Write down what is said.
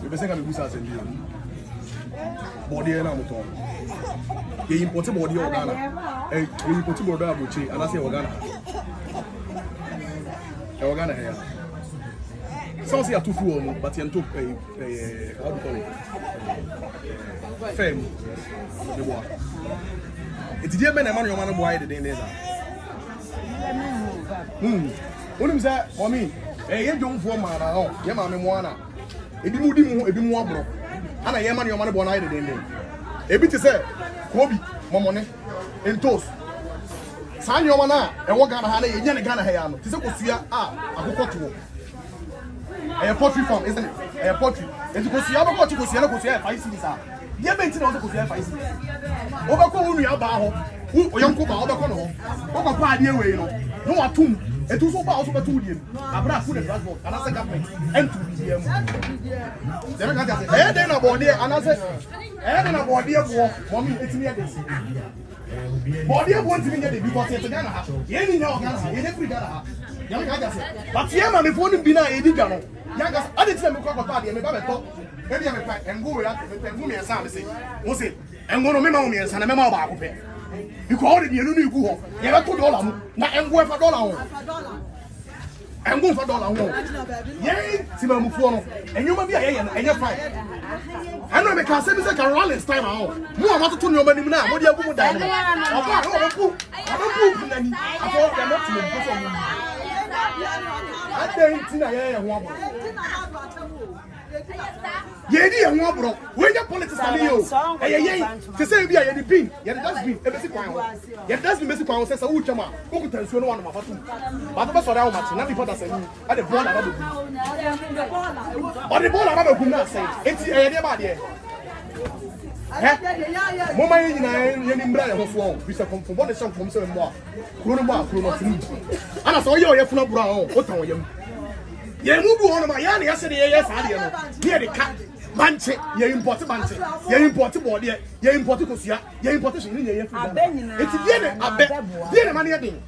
The person can be good as a deal. Body and I'm talking. You import body of Ghana. You import body of Buchi, and I say Ghana. Ghana here. Some say a too full, but you took a how do you call it? Fame. The boy. It's the man your man boy the day there. What is that for me? You don't form my own. Your mammy moana. If you move, if you more bro. And I am on your man boy the day. A bit to say, Kobe, my money, and toast. Sign your man, and what Ghana had a young Ghana hair. This is what you are. I got to. A poultry farm, isn't it? A poultry. And you go see other poultry, because you have 5 cities. You have been also 5 cities. Overcome your bow, who young Cuba, overcome. Over 5 years away, no one tomb. And two so far also 2 years. I brought food and transport, and I said government, and 2 years. Then I got a then about there, and I said, and about there, for me, it's near this. Body of 1 million because it's a Ghana. You ain't know Ghana, you never Ghana. But here, my phone been a Ghana. Youngers, I didn't say, party, and maybe I'm a pack and go with me and Sam say, was it? And one of my mommies and a member of it. You call it, you knew, you have $2, not and go for $1. And go for $1. Yay, Simon Mufono, and you may be a and you're fine. I know because I said, I run this time out. No, I want to know money now. What do you want to die? I Yedi and one bro. When your politics are you, to say we are the pin, yet it does be a basic one. Yet does be basic one says a Uchama, who can tell you one of my father. But the person around much, not the father saying, at the ball of the but the ball of the say, it's a dear. Mama in Brian of war, we shall come from what is some from 7 more. Chrono, and I saw you from Brown, what are you? You move on my yarn yesterday, yes, I did. Near the cat, Manche, you import Manche, you import body, you import Cosia, you import it's the money again.